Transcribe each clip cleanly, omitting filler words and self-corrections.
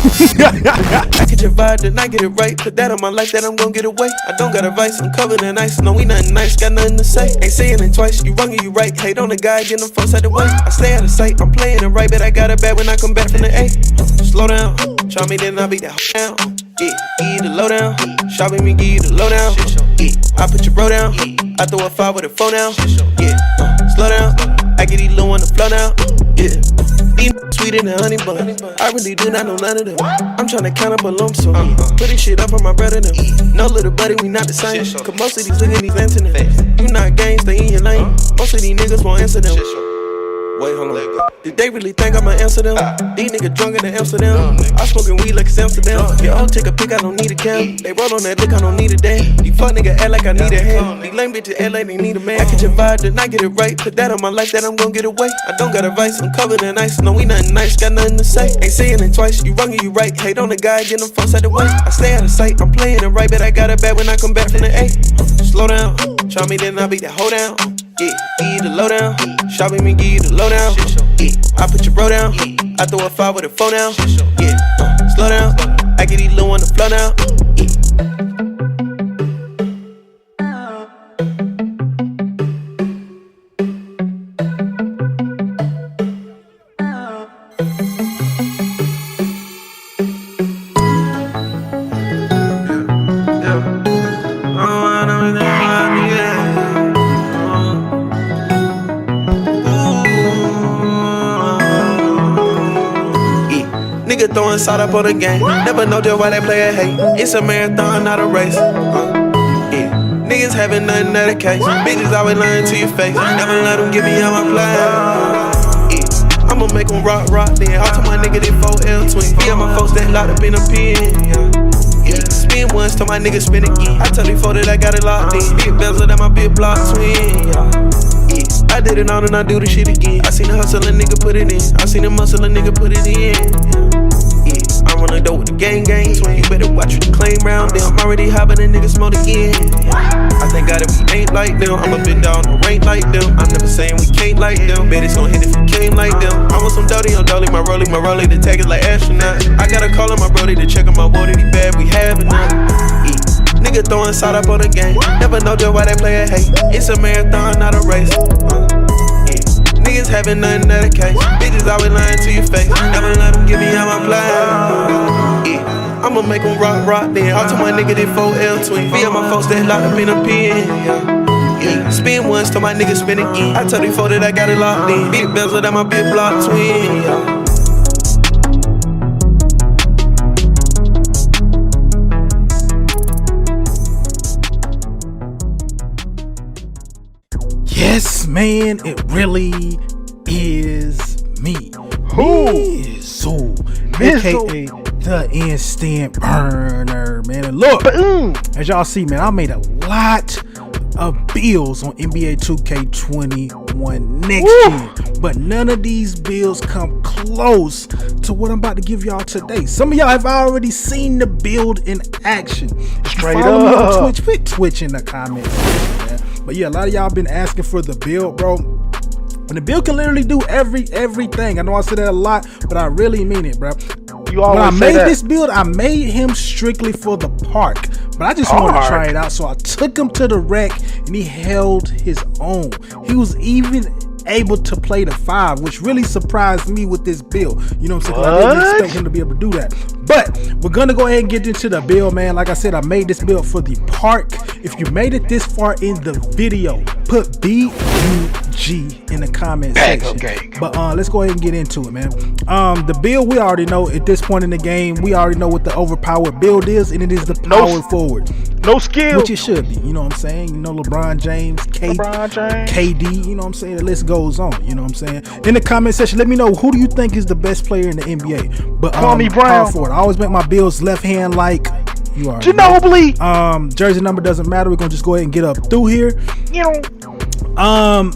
I get your vibe, then I get it right. Put that on my life, that I'm gon' get away. I don't got advice, I'm covered in ice. No, we nothing nice, got nothing to say. Ain't saying it twice, you wrong or you right. Hate on the guy, get them folks out the way. I stay out of sight, I'm playing it right, but I got it bad when I come back from the A. Slow down, try me, then I'll beat that down. Yeah, give you the lowdown. Shopping me, give you the lowdown. Yeah, I put your bro down. I throw a 5 with a 4 down. Yeah, slow down. I get these little on the flow down. Yeah, these sweeter than honey bun. I really do not know none of them. I'm tryna count up a lump sum. Put this shit up on my brother them. No little buddy, we not the same. Cause most of these niggas these antonyms. You not gang, stay in your lane. Most of these niggas won't answer them. Wait, hold on. Did they really think I'ma answer them? These niggas drunker than Amsterdam. I smoking weed like it's Amsterdam. Yeah, I'll take a pic, I don't need a cam. They roll on that lick, I don't need a damn. These fuck niggas act like I need a hand. These lame bitches act like they need a man. I get your vibe, then I get it right. Put that on my life, that I'm gon' get away. I don't got advice, I'm covered in ice. No, we nothing nice, got nothing to say. Ain't saying it twice, you wrong or you right. Hate on the guy, get them folks out the way. I stay out of sight, I'm playing it right, but I got it bad when I come back from the A. Slow down, try me, then I'll beat that hoe down. Yeah, give you the lowdown. Shopping me, give you the lowdown. Yeah, I put your bro down. I throw a 5 with a 4 down. Yeah, slow down. I get these little on the flow down. Yeah. Throwing salt up on the game. Never know just why they play a hate. It's a marathon, not a race. Yeah. Niggas having nothing of the case. Bitches always lying to your face. Never let them give me all my plan. Yeah. I'ma make them rock, then. I'll tell my nigga they 4L twin. Be on my folks that locked up in a pen. Yeah. Spin once, tell my nigga spin again. I tell these folks that I got it locked in. Big bezel that my big block twin. Yeah. I did it all and I do the shit again. I seen the hustle a nigga put it in. I seen the muscle a nigga put it in. I'm running dope with the gang twin. You better watch what you claim round them. I'm already high, but the niggas smoke again. I thank God if we ain't like them. I'm a bit down on rank like them. I'm never saying we can't like them. Bet it's gon' hit if you came like them. I want some dirty on dolly, my rollie, the tag is like astronaut. I gotta call on my brody to check on my boy that he bad, we having none. Nigga throwing salt up on the game. Never know just why they play a hate. It's a marathon, not a race. Niggas having nothing of the case. Bitches always lying to your face. Never let them give me all my plan. Yeah. I'ma make them rock, then. I'll tell my nigga they 4L twin. Be on my folks that locked up in a pen. Yeah. Spin once, tell my nigga spin again. I tell these folks that I got it locked in. Big bezel that my big block twin. Yeah. Yes, man, it really is me. Mizzle, aka the instant burner, man. And look, as y'all see, man, I made a lot of builds on NBA 2K21 next year, but none of these builds come close to what I'm about to give y'all today. Some of y'all have already seen the build in action. Straight Follow me up. on Twitch, put Twitch in the comments, man. But yeah, a lot of y'all been asking for the build, bro. And the build can literally do everything. I know I said that a lot, but I really mean it, bro. You always when I made that. this build, I made him strictly for the park, but I just wanted to try it out, so I took him to the rec and he held his own. He was even able to play the 5, which really surprised me with this build. You know what I'm saying? 'Cause I didn't expect him to be able to do that. But we're gonna go ahead and get into the build, man. Like I said, I made this build for the park. If you made it this far in the video, put BUG in the comment section. But let's go ahead and get into it, man. The build, we already know at this point in the game, we already know what the overpowered build is, and it is the power forward. No skill. Which it should be, you know what I'm saying? You know, LeBron James, KD, you know what I'm saying? The list goes on, you know what I'm saying? In the comment section, let me know, who do you think is the best player in the NBA? But Call me Brown. Power forward. I always make my builds left hand like you are. Ginobili. Jersey number doesn't matter. We're gonna just go ahead and get up through here. You know.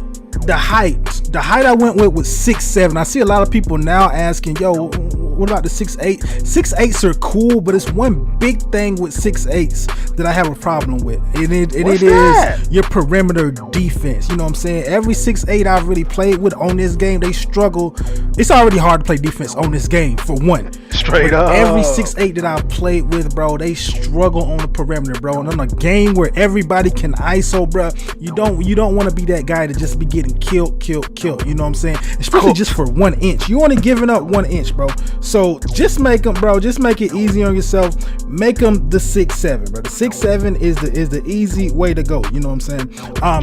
The height I went with was 6'7". I see a lot of people now asking, yo, what about the 6'8"? 6'8s are cool, but it's one big thing with 6'8s that I have a problem with. And it is your perimeter defense. You know what I'm saying? Every 6'8 I've really played with on this game, they struggle. It's already hard to play defense on this game, for one. Straight up. Every 6'8 that I've played with, bro, they struggle on the perimeter, bro. And on a game where everybody can ISO, bro, you don't want to be that guy to just be getting killed. You know what I'm saying? Especially just for 1 inch. You only giving up 1 inch, bro. So just make them, bro. Just make it easy on yourself. Make them the 6'7", bro. The 6'7" is the easy way to go. You know what I'm saying?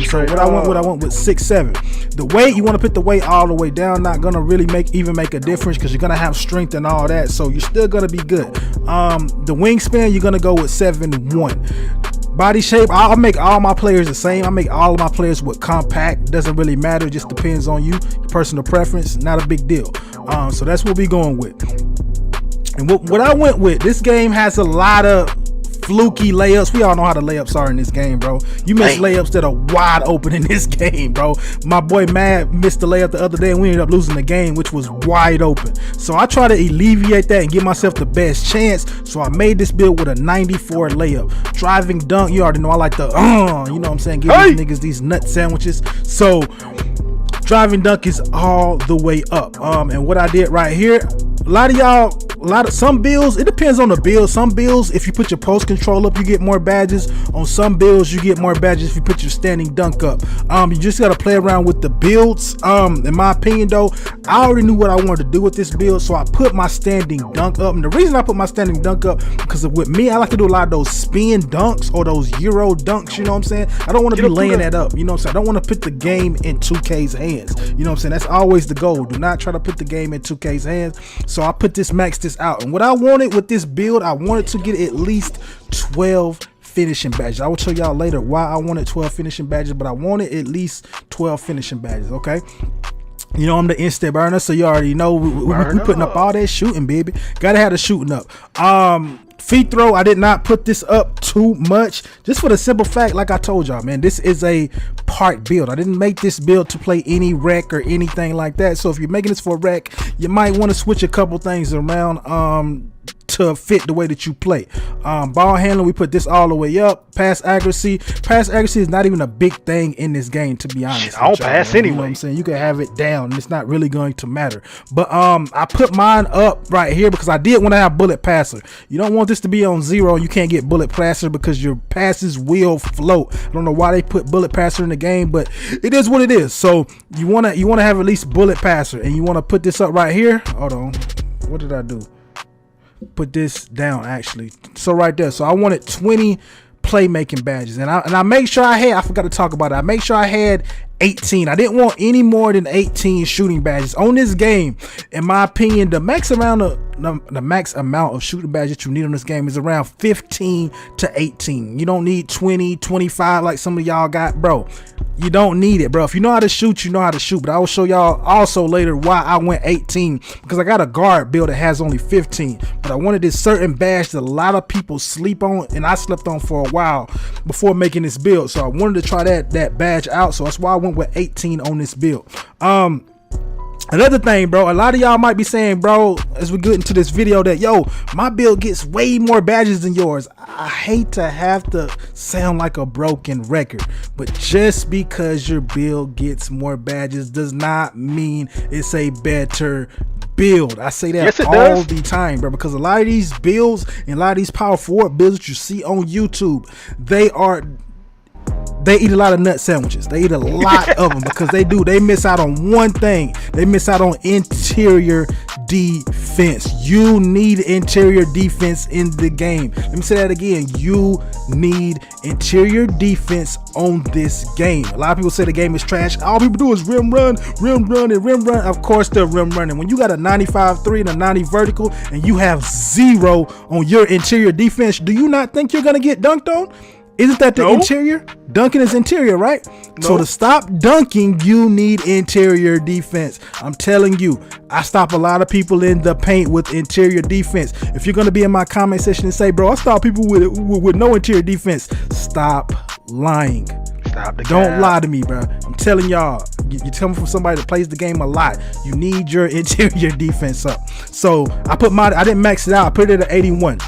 So what I went with 6'7". The weight, you want to put the weight all the way down. Not gonna really make a difference because you're gonna have strength and all that. So you're still gonna be good. The wingspan, you're gonna go with 7'1". Body shape, I'll make all my players the same. I make all of my players with compact. Doesn't really matter. It just depends on you, your personal preference. Not a big deal. So that's what we going with. And what I went with, this game has a lot of fluky layups. We all know how the layups are in this game, bro. You miss layups that are wide open in this game, bro. My boy Mad missed the layup the other day and we ended up losing the game, which was wide open. So I try to alleviate that and give myself the best chance. So I made this build with a 94 layup. Driving dunk, you already know I like the you know what I'm saying, give these niggas these nut sandwiches. So driving dunk is all the way up. And what I did right here, some builds, it depends on the build. Some builds, if you put your post control up, you get more badges. On some builds, you get more badges if you put your standing dunk up. You just gotta play around with the builds. In my opinion though, I already knew what I wanted to do with this build, so I put my standing dunk up. And the reason I put my standing dunk up, because with me, I like to do a lot of those spin dunks or those Euro dunks, you know what I'm saying? I don't want to be laying that up, you know what I'm saying? I don't want to put the game in 2K's hands, you know what I'm saying? That's always the goal. Do not try to put the game in 2K's hands. So I put this, max this out. And what I wanted with this build, I wanted to get at least 12 finishing badges. I will show y'all later why I wanted 12 finishing badges, but I wanted at least 12 finishing badges, okay? You know, I'm the instant burner, so you already know we putting up all that shooting, baby. Gotta have the shooting up. Free throw, I did not put this up too much, just for the simple fact, like I told y'all, man, this is a park build. I didn't make this build to play any rec or anything like that. So if you're making this for rec, you might want to switch a couple things around to fit the way that you play. Ball handling, we put this all the way up. Pass accuracy is not even a big thing in this game, to be honest. I don't pass anyway. You know what I'm saying? You can have it down and it's not really going to matter. But I put mine up right here because I did want to have bullet passer. You don't want this to be on 0 and you can't get bullet passer because your passes will float. I don't know why they put bullet passer in the game, but it is what it is. So you want to have at least bullet passer, and you want to put this up right here. Hold on, what did I do? Put this down actually. So right there, so I wanted 20 playmaking badges, and I make sure I forgot to talk about it. I make sure I had 18. I didn't want any more than 18 shooting badges on this game. In my opinion, the max amount of shooting badges that you need on this game is around 15 to 18. You don't need 20, 25 like some of y'all got, bro. You don't need it, bro. If you know how to shoot, you know how to shoot. But I will show y'all also later why I went 18, because I got a guard build that has only 15. But I wanted this certain badge that a lot of people sleep on, and I slept on for a while before making this build. So I wanted to try that badge out. So that's why I went with 18 on this build. Another thing, bro, a lot of y'all might be saying, bro, as we get into this video, that yo, my build gets way more badges than yours. I hate to have to sound like a broken record, but just because your build gets more badges does not mean it's a better build. I say that all the time, bro, because a lot of these builds and a lot of these power forward builds that you see on YouTube, they eat a lot of nut sandwiches. They eat a lot of them because they miss out on one thing. They miss out on interior defense. You need interior defense in the game. Let me say that again. You need interior defense on this game. A lot of people say the game is trash. All people do is rim run, and rim run. Of course they're rim running. When you got a 95-3 and a 90 vertical and you have 0 on your interior defense, do you not think you're gonna get dunked on? Isn't that the interior? Dunking is interior, right? So to stop dunking, you need interior defense. I'm telling you, I stop a lot of people in the paint with interior defense. If you're going to be in my comment section and say, bro, I stop people with no interior defense, stop lying. Stop the Don't cap. lie to me, bro. I'm telling y'all, you tell me from somebody that plays the game a lot. You need your interior defense up. So I didn't max it out. I put it at 81.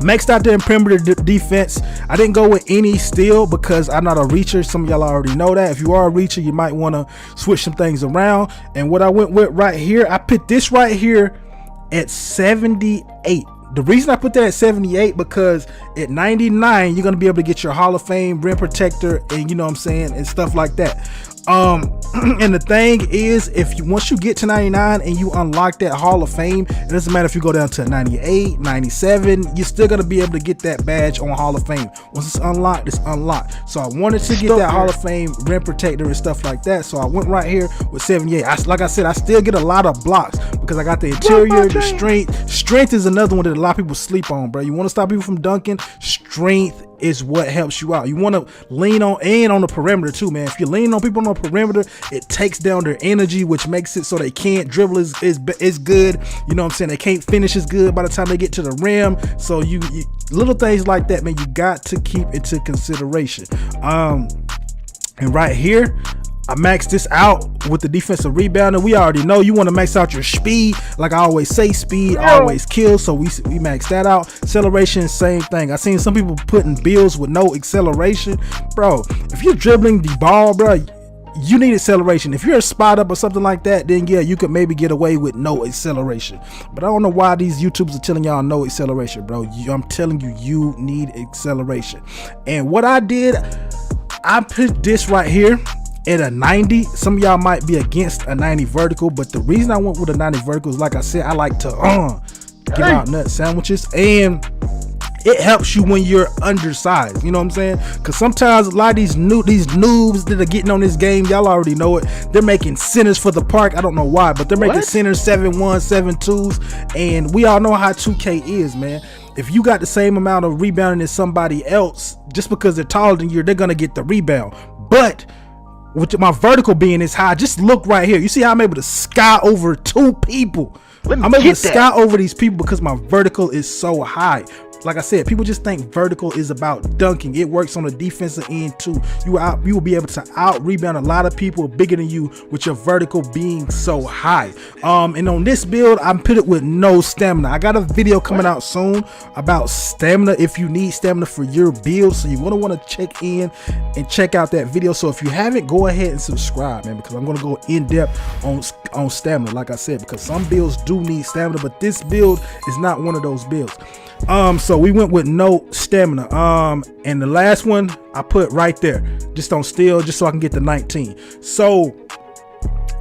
Maxed out there in perimeter defense. I didn't go with any steal because I'm not a reacher. Some of y'all already know that. If you are a reacher, you might want to switch some things around. And what I went with right here, I put this right here at 78. The reason I put that at 78 because at 99 you're gonna be able to get your Hall of Fame rim protector and you know what I'm saying and stuff like that. And the thing is, once you get to 99 and you unlock that Hall of Fame, it doesn't matter if you go down to 98, 97, you're still gonna be able to get that badge on Hall of Fame. Once it's unlocked, it's unlocked. So I wanted to get that Hall of Fame rim protector and stuff like that. So I went right here with 78. Like I said, I still get a lot of blocks because I got the interior, the strength. Strength is another one that a lot of people sleep on, bro. You want to stop people from dunking? Strength is what helps you out. You want to lean on the perimeter too, man. If you lean on people on the perimeter, it takes down their energy, which makes it so they can't dribble as good. You know what I'm saying? They can't finish as good by the time they get to the rim. So you little things like that, man, you got to keep into consideration. And right here, I maxed this out with the defensive rebounder. We already know you want to max out your speed. Like I always say, speed always kills. So we maxed that out. Acceleration, same thing. I seen some people putting builds with no acceleration. Bro, if you're dribbling the ball, bro, you need acceleration. If you're a spot up or something like that, then yeah, you could maybe get away with no acceleration. But I don't know why these YouTubers are telling y'all no acceleration, bro. I'm telling you, you need acceleration. And what I did, I put this right here at a 90. Some of y'all might be against a 90 vertical, but the reason I went with a 90 vertical is, like I said, I like to give out nut sandwiches, and it helps you when you're undersized. You know what I'm saying? Because sometimes a lot of these noobs that are getting on this game, y'all already know it, they're making centers for the park. I don't know why, but they're making centers 7'1", 7'2s, and we all know how 2K is, man. If you got the same amount of rebounding as somebody else, just because they're taller than you, they're gonna get the rebound. But with my vertical being as high, just look right here. You see how I'm able to sky over two people? I'm able to sky over these people because my vertical is so high. Like I said, people just think vertical is about dunking. It works on the defensive end too. You will be able to out rebound a lot of people bigger than you with your vertical being so high. And on this build, I'm put it with no stamina. I got a video coming out soon about stamina, if you need stamina for your build. So you want to check in and check out that video. So if you haven't, go ahead and subscribe, man, because I'm going to go in depth on stamina, like I said, because some builds do need stamina, but this build is not one of those builds. So we went with no stamina. And the last one I put right there, just on steal, just so I can get the 19. So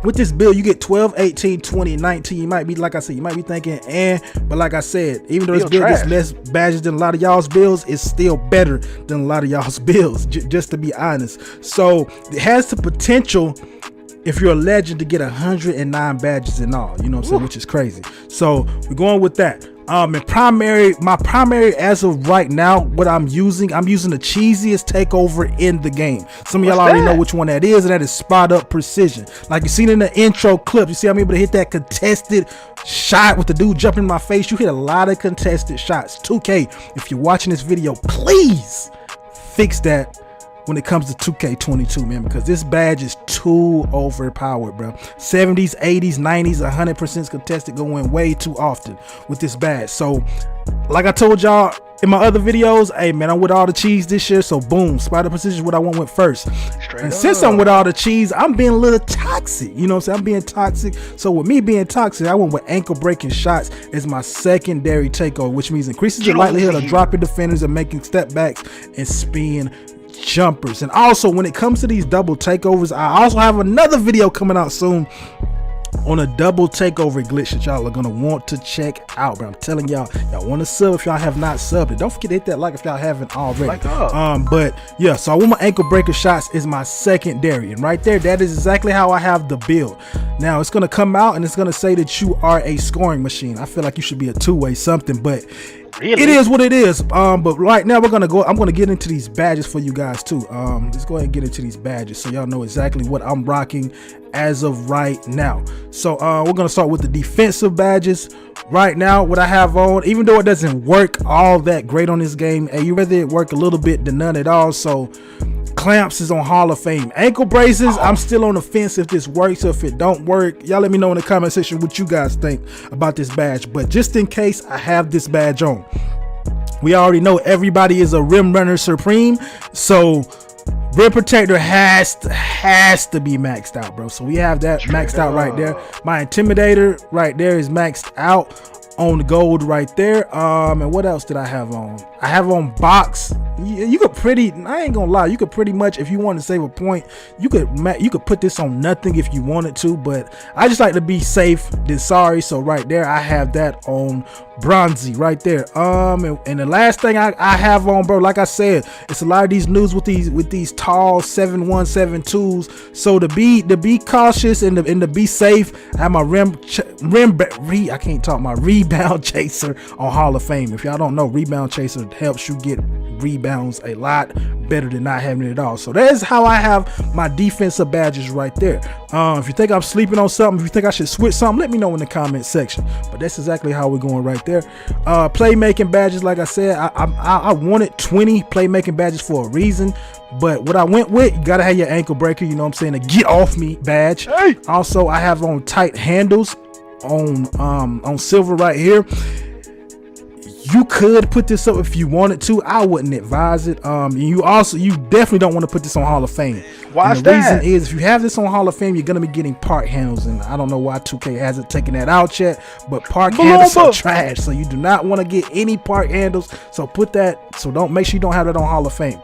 with this build, you get 12, 18, 20, 19. You might be, like I said, you might be thinking, but like I said, even though this build gets less badges than a lot of y'all's builds, it's still better than a lot of y'all's builds, just to be honest. So it has the potential, if you're a legend, to get 109 badges in all, you know what I'm saying, which is crazy. So we're going with that. My primary as of right now, what I'm using the cheesiest takeover in the game. Some of y'all already know which one that is, and that is spot up precision. Like you seen in the intro clip, you see I'm able to hit that contested shot with the dude jumping in my face. You hit a lot of contested shots. 2K, if you're watching this video, please fix that when it comes to 2K22, man, because this badge is too overpowered, bro. 70s, 80s, 90s, 100% contested going way too often with this badge. So like I told y'all in my other videos, hey man, I'm with all the cheese this year, so boom, spider precision is what I went with first. And since I'm with all the cheese, I'm being a little toxic, you know what I'm saying? I'm being toxic. So with me being toxic, I went with ankle breaking shots as my secondary takeover, which means increases your likelihood of dropping defenders and making step backs and spin jumpers. And also when it comes to these double takeovers, I also have another video coming out soon on a double takeover glitch that y'all are gonna want to check out, bro. I'm telling y'all want to sub if y'all have not subbed it. Don't forget to hit that like if y'all haven't already. But yeah, so I want my ankle breaker shots is my secondary, and right there, that is exactly how I have the build. Now it's gonna come out and it's gonna say that you are a scoring machine. I feel like you should be a two-way something, but really? It is what it is. But right now I'm gonna get into these badges for you guys too. Let's go ahead and get into these badges so y'all know exactly what I'm rocking as of right now. So we're gonna start with the defensive badges. Right now, what I have on, even though it doesn't work all that great on this game, you rather it work a little bit than none at all. So Clamps is on Hall of Fame. Ankle braces, I'm still on the fence if this works or if it don't work. Y'all let me know in the comment section what you guys think about this badge. But just in case, I have this badge on. We already know everybody is a rim runner supreme, so rim protector has to be maxed out, bro. So we have that maxed out right there. My intimidator right there is maxed out on the gold right there. And what else did I have on? I have on box. You could I ain't gonna lie, you could pretty much, if you want to save a point, you could put this on nothing if you wanted to, but I just like to be safe than sorry. So right there, I have that on bronzy right there. And the last thing I have on, bro, like I said, it's a lot of these news with these tall 7-1-7-2s. So to be cautious and to be safe, I have my I can't talk, my rebound chaser on Hall of Fame. If y'all don't know, rebound chaser helps you get rebounds a lot better than not having it at all. So that is how I have my defensive badges right there. If you think I'm sleeping on something, if you think I should switch something, let me know in the comment section. But that's exactly how we're going right there. Playmaking badges, like I said, I wanted 20 playmaking badges for a reason, but what I went with, you gotta have your ankle breaker, you know what I'm saying, a get off me badge. Hey. Also, I have on tight handles on silver right here. You could put this up if you wanted to. I wouldn't advise it. You definitely don't want to put this on Hall of Fame. Why is that? The reason is, if you have this on Hall of Fame, you're gonna be getting park handles, and I don't know why 2K hasn't taken that out yet. But park handles are trash, so you do not want to get any park handles. So make sure you don't have that on Hall of Fame.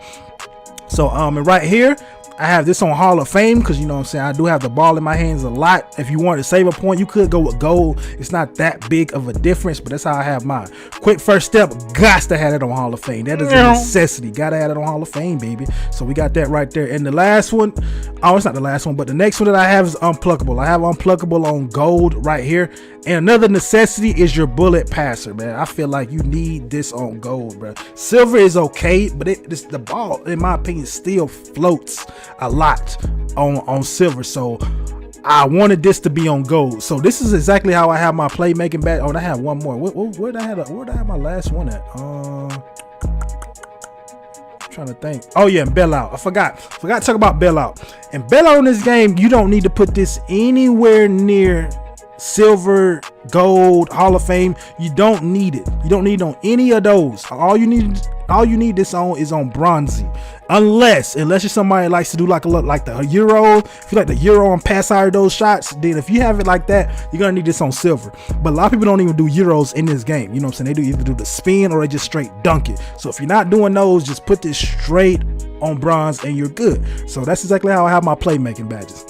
So and right here, I have this on Hall of Fame because, you know what I'm saying, I do have the ball in my hands a lot. If you want to save a point, you could go with gold. It's not that big of a difference, but that's how I have mine. Quick first step, got to have it on Hall of Fame. That is a necessity. Gotta have it on Hall of Fame, baby. So we got that right there. And the last one, oh, it's not the last one, but the next one that I have is unpluckable. I have unpluckable on gold right here. And another necessity is your bullet passer, man. I feel like you need this on gold, bro. Silver is okay, but the ball, in my opinion, still floats a lot on silver. So I wanted this to be on gold. So this is exactly how I have my playmaking badge. Oh, and I have one more. Where'd I have my last one at? Trying to think. Oh yeah, bailout. I forgot to talk about bailout. And bailout in this game, you don't need to put this anywhere near silver, gold, Hall of Fame. You don't need it. You don't need it on any of those. All you need this on is on bronzy, unless you're somebody that likes to do like the Euro. If you like the Euro and pass out those shots, then if you have it like that, you're gonna need this on silver. But a lot of people don't even do Euros in this game. You know what I'm saying? They either do the spin or they just straight dunk it. So if you're not doing those, just put this straight on bronze and you're good. So that's exactly how I have my playmaking badges.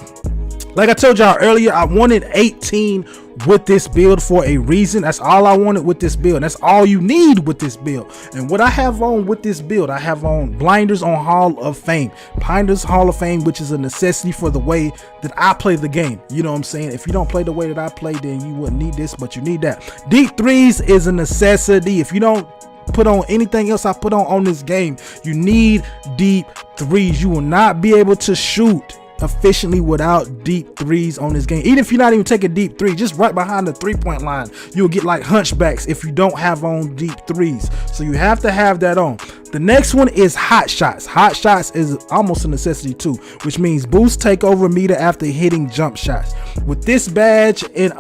Like I told y'all earlier, I wanted 18 with this build for a reason. That's all I wanted with this build. That's all you need with this build. And what I have on with this build, I have on blinders on Hall of Fame. Blinders Hall of Fame, which is a necessity for the way that I play the game. You know what I'm saying? If you don't play the way that I play, then you wouldn't need this, but you need that. Deep threes is a necessity. If you don't put on anything else I put on this game, you need deep threes. You will not be able to shoot efficiently without deep threes on this game. Even if you're not even taking deep three, just right behind the 3-point line, you'll get like hunchbacks if you don't have on deep threes. So you have to have that on. The next one is hot shots. Hot shots is almost a necessity too, which means boost takeover meter after hitting jump shots. With this badge and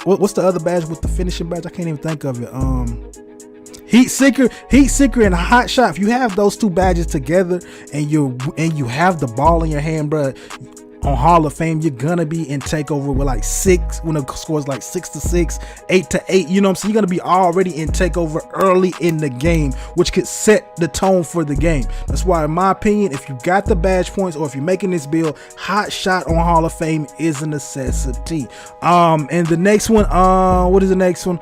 what's the other badge with the finishing badge? I can't even think of it. Heat seeker and hot shot. If you have those two badges together and you have the ball in your hand, bro, on Hall of Fame, you're gonna be in takeover with like 6 when the score is like 6-6, 8-8. You know what I'm saying? You're gonna be already in takeover early in the game, which could set the tone for the game. That's why, in my opinion, if you got the badge points or if you're making this build, hot shot on Hall of Fame is a necessity. And the next one, what is the next one?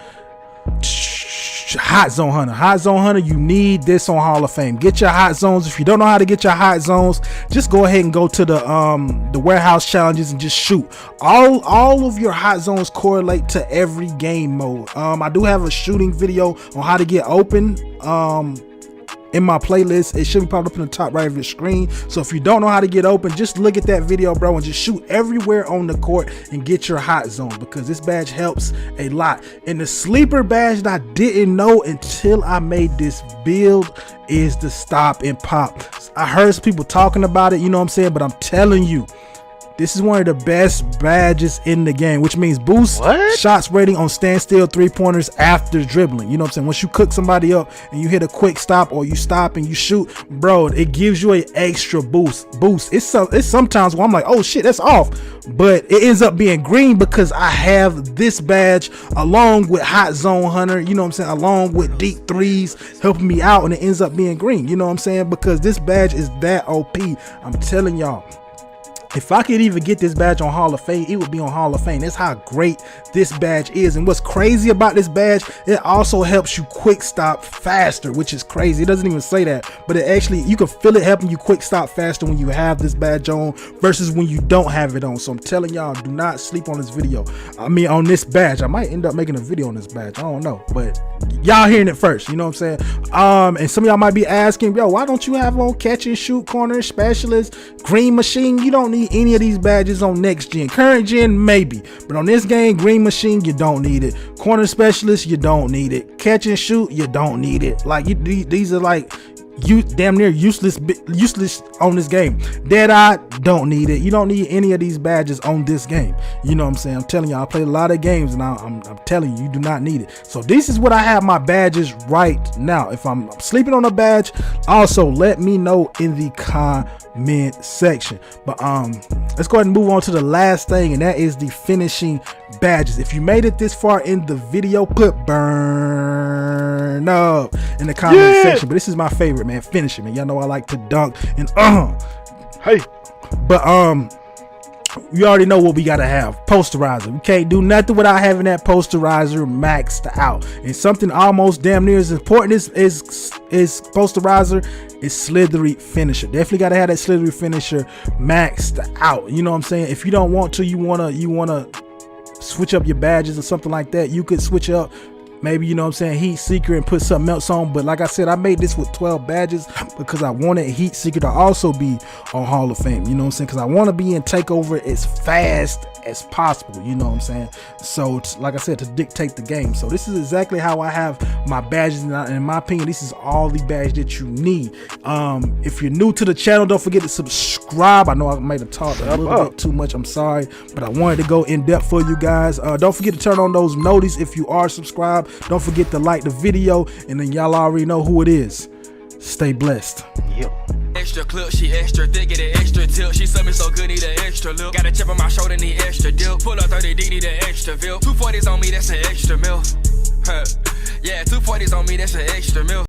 Hot zone hunter. You need this on Hall of Fame. Get your hot zones. If you don't know how to get your hot zones, just go ahead and go to the warehouse challenges and just shoot. All of your hot zones correlate to every game mode. I do have a shooting video on how to get open in my playlist. It should be popped up in the top right of your screen. So if you don't know how to get open, just look at that video, bro, and just shoot everywhere on the court and get your hot zone, because this badge helps a lot. And the sleeper badge that I didn't know until I made this build is the stop and pop. I heard some people talking about it, you know what I'm saying? But I'm telling you, this is one of the best badges in the game, which means boost shots rating on standstill 3-pointers after dribbling. You know what I'm saying? Once you cook somebody up and you hit a quick stop, or you stop and you shoot, bro, it gives you an extra boost. It's sometimes where I'm like, oh shit, that's off, but it ends up being green because I have this badge along with Hot Zone Hunter, you know what I'm saying, along with Deep Threes helping me out, and it ends up being green. You know what I'm saying? Because this badge is that OP. I'm telling y'all, if I could even get this badge on Hall of Fame, it would be on Hall of Fame. That's how great this badge is. And what's crazy about this badge, it also helps you quick stop faster, which is crazy. It doesn't even say that, but it actually, you can feel it helping you quick stop faster when you have this badge on versus when you don't have it on. So I'm telling y'all, do not sleep on this video. I mean, on this badge. I might end up making a video on this badge. I don't know, but y'all hearing it first. You know what I'm saying? And some of y'all might be asking, yo, why don't you have on catch and shoot, corner specialist, green machine? You don't need any of these badges on next gen. Current gen, maybe, but on this game, green machine, you don't need it. Corner specialist, you don't need it. Catch and shoot, you don't need it. Like, these are like you damn near useless on this game. Deadeye, don't need it. You don't need any of these badges on this game. You know what I'm saying? I'm telling you, I played a lot of games, and I'm telling you, you do not need it. So this is what I have my badges right now. If I'm sleeping on a badge, also let me know in the comment section. But let's go ahead and move on to the last thing, and that is the finishing badges. If you made it this far in the video, put burn up in the comment section. But this is my favorite, man. Finishing, man. Y'all know I like to dunk and hey, but you already know what we gotta have. Posterizer. We can't do nothing without having that posterizer maxed out. And something almost damn near as important is posterizer is slithery finisher. Definitely gotta have that slithery finisher maxed out. You know what I'm saying? If you don't want to, you wanna switch up your badges or something like that, you could switch up. Maybe, you know what I'm saying, Heat Seeker and put something else on. But like I said, I made this with 12 badges because I wanted Heat Seeker to also be on Hall of Fame. You know what I'm saying? Because I want to be in Takeover as fast as possible. You know what I'm saying? So like I said, to dictate the game. So this is exactly how I have my badges. And in my opinion, this is all the badges that you need. If you're new to the channel, don't forget to subscribe. I know I might have talked a little bit too much. I'm sorry, but I wanted to go in depth for you guys. Don't forget to turn on those notices if you are subscribed. Don't forget to like the video, and then y'all already know who it is. Stay blessed. Yep. Extra clip, she extra thick, get an extra tilt. She suck me so good, need an extra lip. Got a chip on my shoulder, need extra dip. Pull up 30D, need an extra bill. 240s on me, that's an extra mil. Yeah, 240s on me, that's an extra mil.